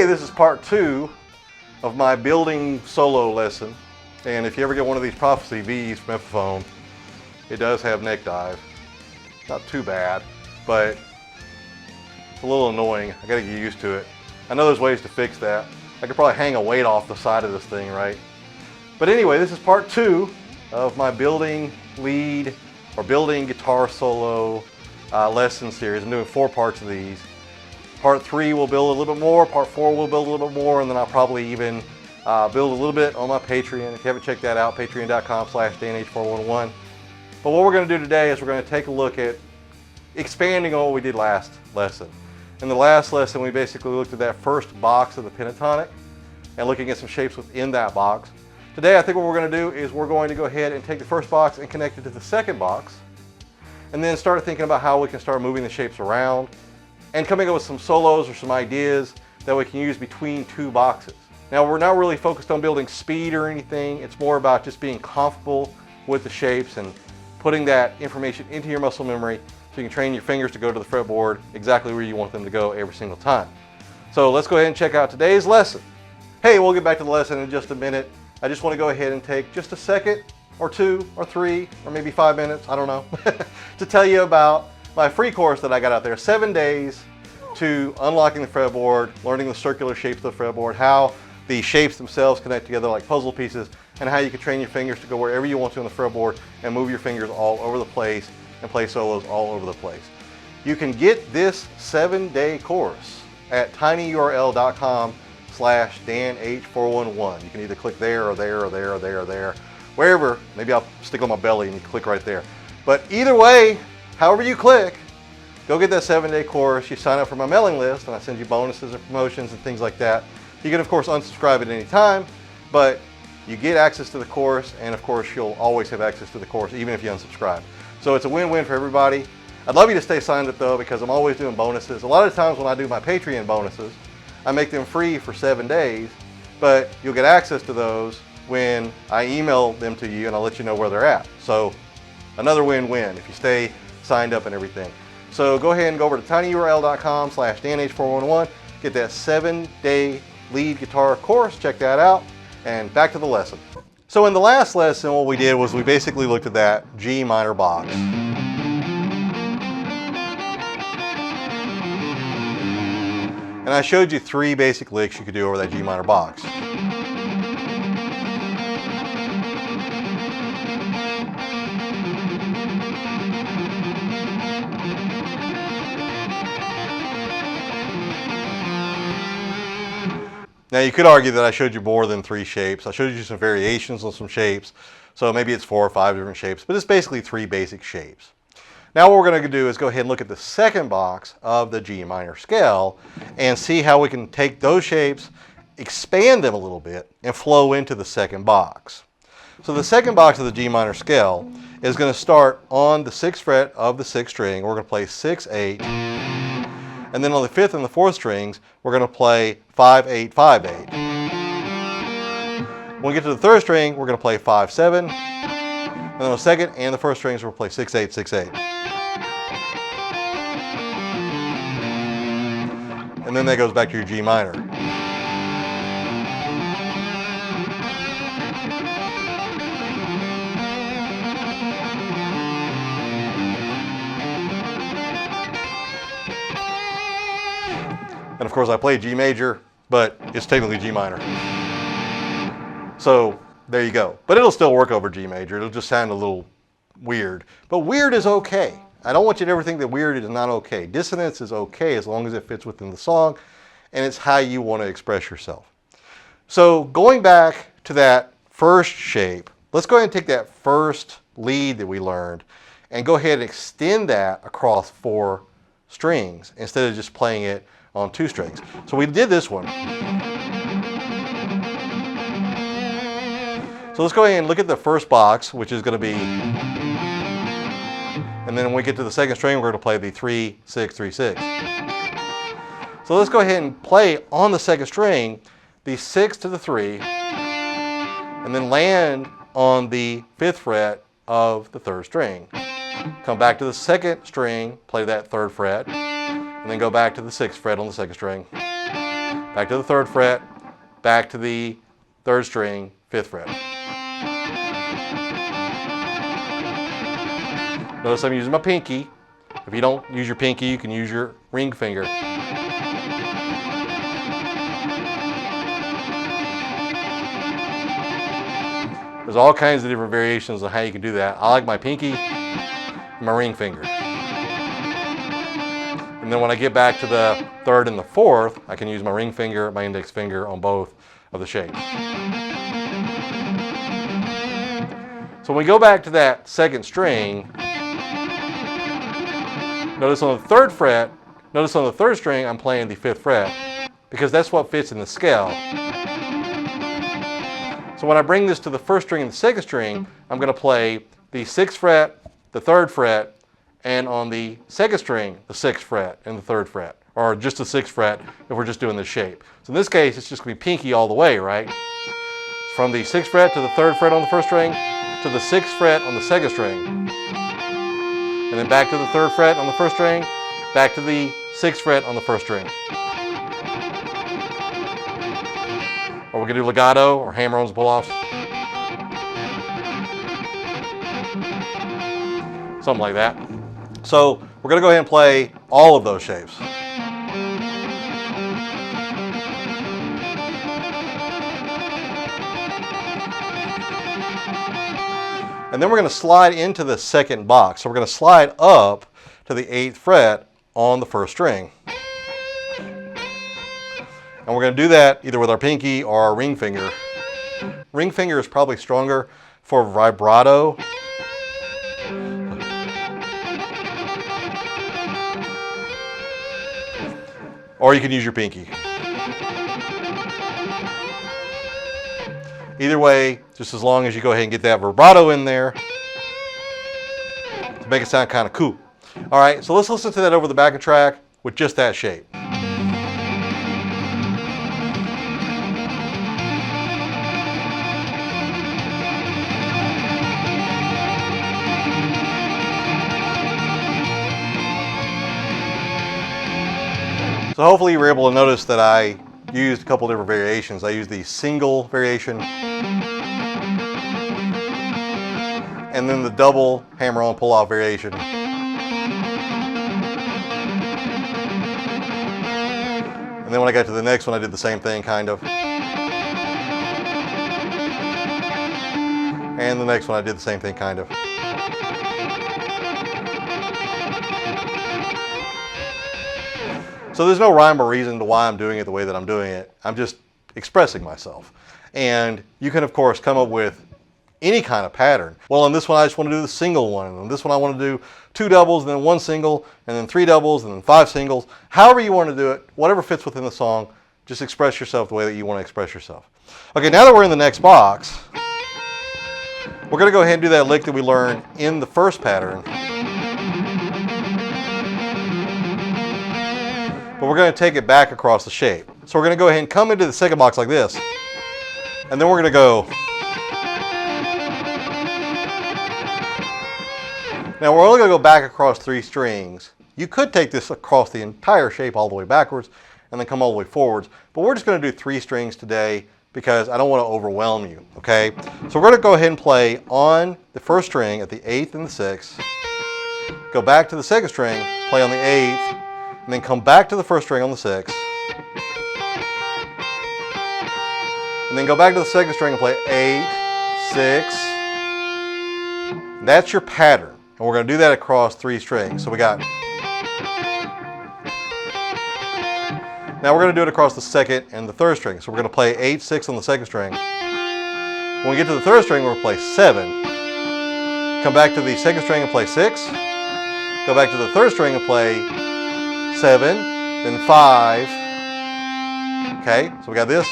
Hey, this is part 2 of my building solo lesson. And if you ever get one of these Prophecy V's from Epiphone, it does have neck dive. Not too bad, but it's a little annoying. I gotta get used to it. I know there's ways to fix that. I could probably hang a weight off the side of this thing, right? But anyway, this is part 2 of my building lead or building guitar solo lesson series. I'm doing 4 parts of these. Part 3 will build a little bit more, part 4 will build a little bit more, and then I'll probably even build a little bit on my Patreon. If you haven't checked that out, patreon.com/DanH411. But what we're going to do today is we're going to take a look at expanding on what we did last lesson. In the last lesson, we basically looked at that first box of the pentatonic and looking at some shapes within that box. Today, I think what we're going to do is we're going to go ahead and take the first box and connect it to the second box, and then start thinking about how we can start moving the shapes around and coming up with some solos or some ideas that we can use between 2 boxes. Now, we're not really focused on building speed or anything. It's more about just being comfortable with the shapes and putting that information into your muscle memory so you can train your fingers to go to the fretboard exactly where you want them to go every single time. So let's go ahead and check out today's lesson. Hey, we'll get back to the lesson in just a minute. I just want to go ahead and take just a second or 2 or 3 or maybe 5 minutes, I don't know, to tell you about my free course that I got out there, 7 days to unlocking the fretboard, learning the circular shapes of the fretboard, how the shapes themselves connect together like puzzle pieces, and how you can train your fingers to go wherever you want to on the fretboard and move your fingers all over the place and play solos all over the place. You can get this 7-day course at tinyurl.com/DanH411. You can either click there or there or there or there or there, wherever. Maybe I'll stick on my belly and you click right there. But either way, however you click, go get that 7-day course. You sign up for my mailing list and I send you bonuses and promotions and things like that. You can of course unsubscribe at any time, but you get access to the course, and of course you'll always have access to the course even if you unsubscribe. So it's a win-win for everybody. I'd love you to stay signed up though, because I'm always doing bonuses. A lot of times when I do my Patreon bonuses, I make them free for 7 days, but you'll get access to those when I email them to you and I'll let you know where they're at. So another win-win if you stay signed up and everything. So go ahead and go over to tinyurl.com/DanH411, get that 7-day lead guitar course, check that out, and back to the lesson. So in the last lesson, what we did was we basically looked at that G minor box. And I showed you 3 basic licks you could do over that G minor box. Now you could argue that I showed you more than 3 shapes. I showed you some variations on some shapes, so maybe it's 4 or 5 different shapes, but it's basically 3 basic shapes. Now what we're going to do is go ahead and look at the second box of the G minor scale and see how we can take those shapes, expand them a little bit, and flow into the second box. So the second box of the G minor scale is going to start on the 6th fret of the 6th string. We're going to play 6, 8. And then on the 5th and the 4th strings, we're going to play 5, 8, 5, 8. When we get to the 3rd string, we're going to play 5, 7. And then on the 2nd and the 1st strings, we'll play 6, 8, 6, 8. And then that goes back to your G minor. And of course I play G major, but it's technically G minor. So there you go. But it'll still work over G major. It'll just sound a little weird. But weird is okay. I don't want you to ever think that weird is not okay. Dissonance is okay as long as it fits within the song and it's how you want to express yourself. So going back to that first shape, let's go ahead and take that first lead that we learned and go ahead and extend that across 4 strings instead of just playing it on 2 strings. So we did this one. So let's go ahead and look at the first box, which is going to be, and then when we get to the 2nd string, we're going to play the 3, 6, 3, 6. So let's go ahead and play on the 2nd string the 6 to the 3, and then land on the 5th fret of the 3rd string. Come back to the 2nd string, play that 3rd fret, and then go back to the 6th fret on the 2nd string. back to the 3rd fret, back to the 3rd string, 5th fret. Notice I'm using my pinky. If you don't use your pinky, you can use your ring finger. There's all kinds of different variations on how you can do that. I like my pinky and my ring finger. And then when I get back to the 3rd and the 4th, I can use my ring finger, my index finger on both of the shapes. So when we go back to that 2nd string, notice on the 3rd fret, notice on the 3rd string, I'm playing the 5th fret because that's what fits in the scale. So when I bring this to the 1st string and the 2nd string, I'm going to play the 6th fret, the 3rd fret, and on the 2nd string, the 6th fret and the 3rd fret, or just the 6th fret if we're just doing this shape. So in this case, it's just going to be pinky all the way, right? From the 6th fret to the 3rd fret on the 1st string, to the 6th fret on the 2nd string, and then back to the 3rd fret on the 1st string, back to the 6th fret on the 1st string. Or we're going to do legato or hammer-ons and pull-offs. Something like that. So we're going to go ahead and play all of those shapes. And then we're going to slide into the 2nd box. So we're going to slide up to the 8th fret on the 1st string. And we're going to do that either with our pinky or our ring finger. Ring finger is probably stronger for vibrato. Or you can use your pinky. Either way, just as long as you go ahead and get that vibrato in there to make it sound kind of cool. All right, so let's listen to that over the backing track with just that shape. So hopefully you were able to notice that I used a couple different variations. I used the single variation and then the double hammer-on pull-off variation. And then when I got to the next one, I did the same thing, kind of. And the next one, I did the same thing, kind of. So there's no rhyme or reason to why I'm doing it the way that I'm doing it. I'm just expressing myself. And you can, of course, come up with any kind of pattern. Well, on this one, I just want to do the single one. And on this one, I want to do 2 doubles, and then 1 single, and then 3 doubles, and then 5 singles. However you want to do it, whatever fits within the song, just express yourself the way that you want to express yourself. Okay, now that we're in the next box, we're going to go ahead and do that lick that we learned in the first pattern. But we're going to take it back across the shape. So we're going to go ahead and come into the second box like this. And then we're going to go. Now we're only going to go back across 3 strings. You could take this across the entire shape all the way backwards and then come all the way forwards. But we're just going to do 3 strings today because I don't want to overwhelm you, okay? So we're going to go ahead and play on the first string at the 8th and the 6th. Go back to the second string, play on the 8th, and then come back to the first string on the 6th. And then go back to the second string and play 8, 6. That's your pattern. And we're going to do that across 3 strings. So we got. Now we're going to do it across the second and the third string. So we're going to play 8, 6 on the second string. When we get to the third string, we're going to play 7. Come back to the second string and play 6. Go back to the third string and play 7, then 5. Okay, so we got this.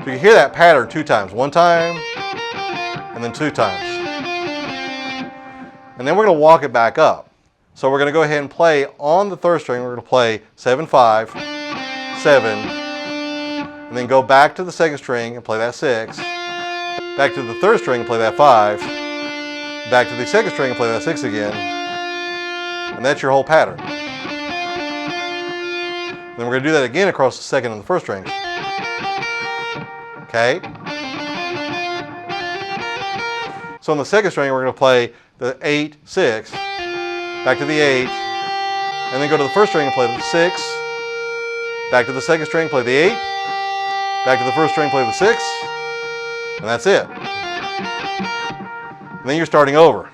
So you hear that pattern 2 times. 1 time, and then 2 times. And then we're going to walk it back up. So we're going to go ahead and play on the third string. We're going to play 7, 5, 7, and then go back to the second string and play that 6. Back to the third string and play that 5. Back to the second string and play that 6 again. And that's your whole pattern. Then we're going to do that again across the second and the first string. Okay? So on the second string, we're going to play the 8, 6, back to the 8, and then go to the first string and play the 6, back to the second string, play the 8, back to the first string, play the 6, and that's it. And then you're starting over.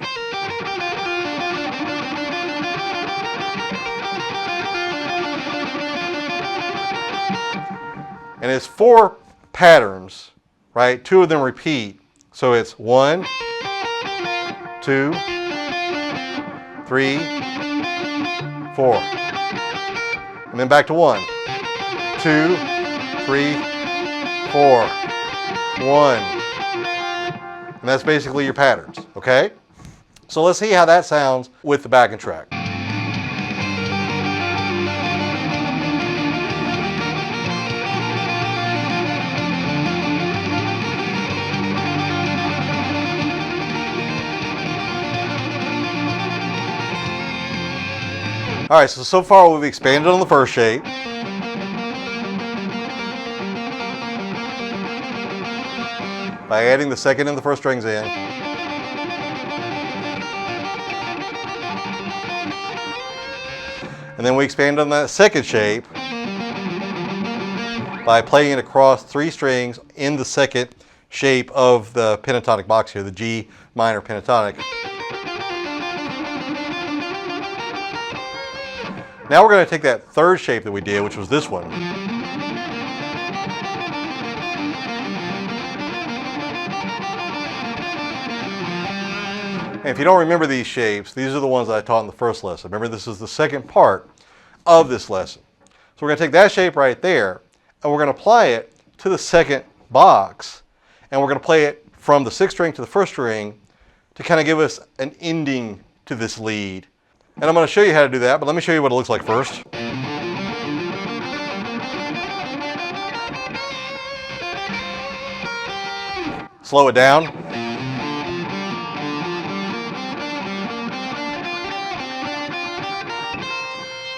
And it's 4 patterns, right? 2 of them repeat. So it's 1, 2, 3, 4. And then back to 1, 2, 3, 4, 1. And that's basically your patterns, okay? So let's see how that sounds with the backing track. All right, so far we've expanded on the first shape. By adding the second and the first strings in. And then we expand on that second shape by playing it across 3 strings in the second shape of the pentatonic box here, the G minor pentatonic. Now we're going to take that third shape that we did, which was this one. And if you don't remember these shapes, these are the ones that I taught in the first lesson. Remember, this is the second part of this lesson. So we're going to take that shape right there, and we're going to apply it to the second box, and we're going to play it from the 6th string to the 1st string to kind of give us an ending to this lead. And I'm going to show you how to do that, but let me show you what it looks like first. Slow it down.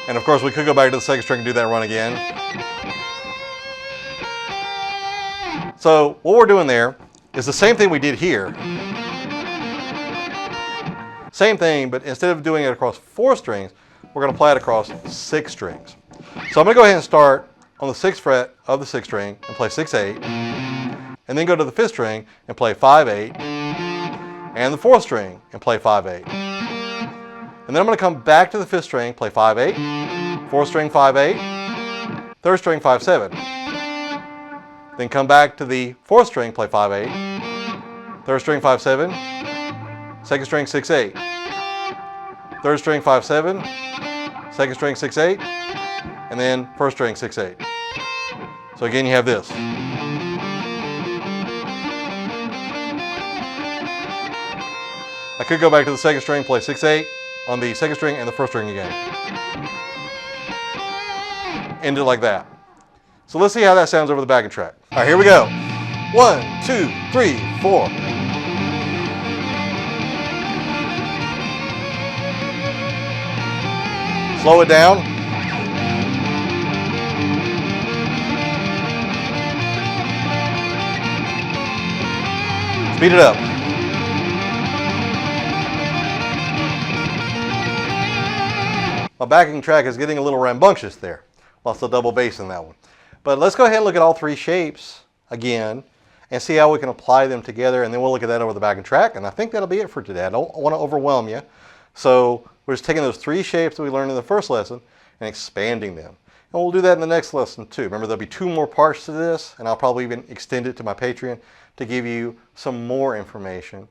And of course we could go back to the 2nd string and do that run again. So what we're doing there is the same thing we did here. Same thing, but instead of doing it across 4 strings, we're going to play it across 6 strings. So I'm going to go ahead and start on the 6th fret of the 6th string and play 6-8, and then go to the 5th string and play 5-8, and the 4th string and play 5-8. And then I'm going to come back to the 5th string, play 5-8, 4th string 5-8, 3rd string 5-7. Then come back to the 4th string, play 5-8, 3rd string 5-7, 2nd string 6-8, 3rd string 5-7, 2nd string 6-8, and then 1st string 6-8. So again, you have this. I could go back to the 2nd string, play 6-8 on the 2nd string and the 1st string again. End it like that. So let's see how that sounds over the backing track. All right, here we go. 1, 2, 3, 4. Slow it down. Speed it up. My backing track is getting a little rambunctious there. Lost a double bass in that one. But let's go ahead and look at all 3 shapes again and see how we can apply them together, and then we'll look at that over the backing track. And I think that'll be it for today. I don't want to overwhelm you. So we're just taking those 3 shapes that we learned in the first lesson and expanding them. And we'll do that in the next lesson too. Remember, there'll be 2 more parts to this, and I'll probably even extend it to my Patreon to give you some more information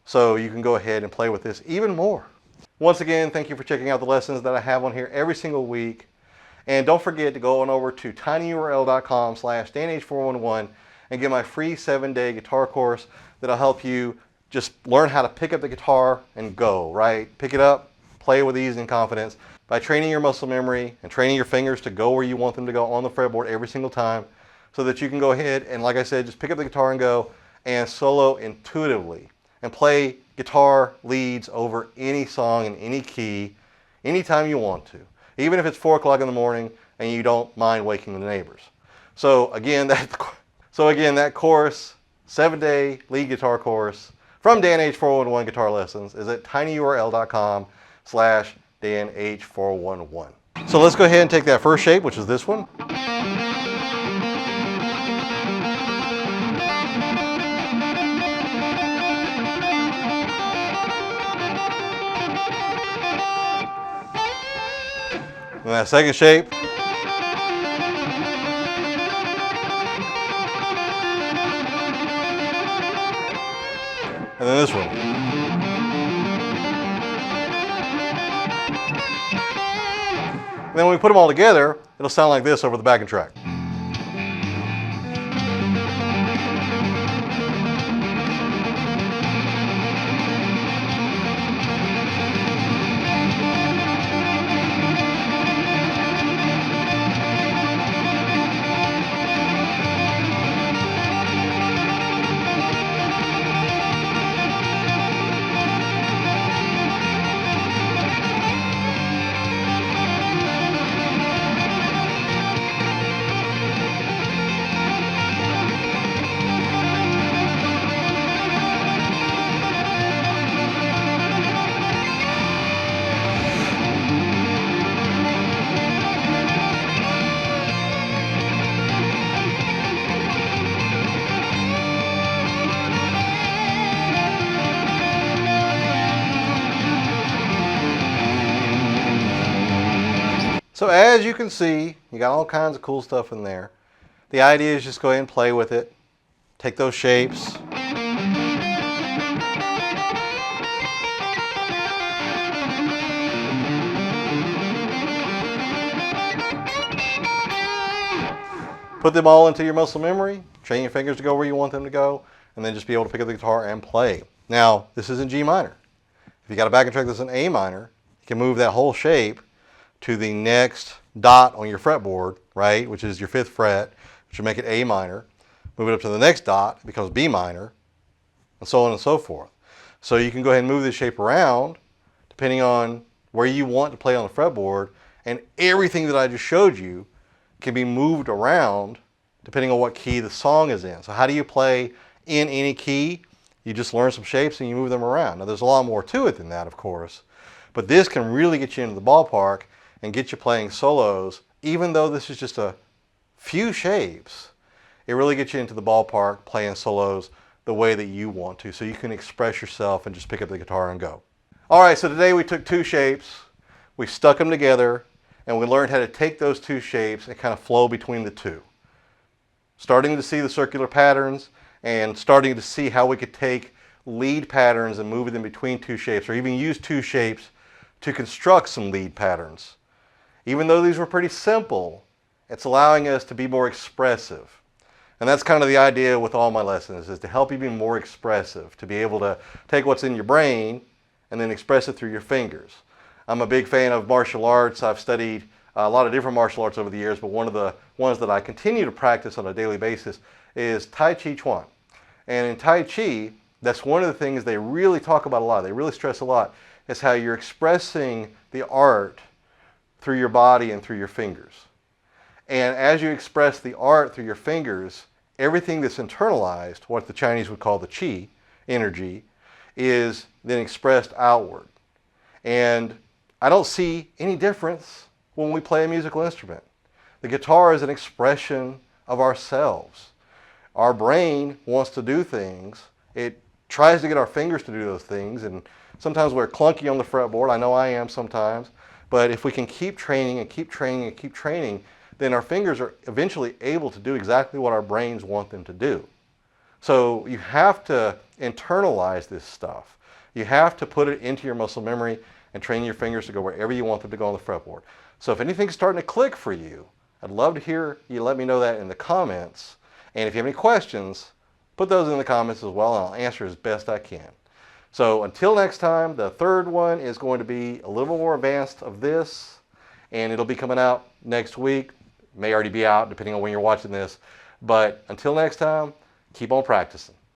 so you can go ahead and play with this even more. Once again, thank you for checking out the lessons that I have on here every single week. And don't forget to go on over to tinyurl.com/danh411 and get my free 7-day guitar course that'll help you just learn how to pick up the guitar and go, right? Pick it up, play with ease and confidence by training your muscle memory and training your fingers to go where you want them to go on the fretboard every single time, so that you can go ahead and, like I said, just pick up the guitar and go and solo intuitively and play guitar leads over any song in any key anytime you want to. Even if it's 4 o'clock in the morning and you don't mind waking the neighbors. So again, that course, 7-day lead guitar course from Dan H 411 Guitar Lessons is at tinyurl.com/DanH411. So let's go ahead and take that first shape, which is this one. And that second shape. And then this one. And then when we put them all together, it'll sound like this over the backing track. So as you can see, you got all kinds of cool stuff in there. The idea is just go ahead and play with it. Take those shapes. Put them all into your muscle memory, train your fingers to go where you want them to go, and then just be able to pick up the guitar and play. Now, this is in G minor. If you got a backing track that's in A minor, you can move that whole shape to the next dot on your fretboard, right, which is your 5th fret, which will make it A minor. Move it up to the next dot, it becomes B minor, and so on and so forth. So you can go ahead and move this shape around depending on where you want to play on the fretboard, and everything that I just showed you can be moved around depending on what key the song is in. So how do you play in any key? You just learn some shapes and you move them around. Now there's a lot more to it than that, of course, but this can really get you into the ballpark and get you playing solos. Even though this is just a few shapes, it really gets you into the ballpark playing solos the way that you want to, so you can express yourself and just pick up the guitar and go. All right, so today we took 2 shapes, we stuck them together, and we learned how to take those 2 shapes and kind of flow between the 2. Starting to see the circular patterns and starting to see how we could take lead patterns and move them between 2 shapes, or even use 2 shapes to construct some lead patterns. Even though these were pretty simple, it's allowing us to be more expressive. And that's kind of the idea with all my lessons, is to help you be more expressive, to be able to take what's in your brain and then express it through your fingers. I'm a big fan of martial arts. I've studied a lot of different martial arts over the years, but one of the ones that I continue to practice on a daily basis is Tai Chi Chuan. And in Tai Chi, that's one of the things they really talk about a lot, they really stress a lot, is how you're expressing the art through your body and through your fingers. And as you express the art through your fingers, everything that's internalized, what the Chinese would call the qi, energy, is then expressed outward. And I don't see any difference when we play a musical instrument. The guitar is an expression of ourselves. Our brain wants to do things. It tries to get our fingers to do those things, and sometimes we're clunky on the fretboard. I know I am sometimes. But if we can keep training and keep training and keep training, then our fingers are eventually able to do exactly what our brains want them to do. So you have to internalize this stuff. You have to put it into your muscle memory and train your fingers to go wherever you want them to go on the fretboard. So if anything's starting to click for you, I'd love to hear you let me know that in the comments. And if you have any questions, put those in the comments as well, and I'll answer as best I can. So until next time, the 3rd one is going to be a little more advanced of this, and it'll be coming out next week. It may already be out depending on when you're watching this. But until next time, keep on practicing.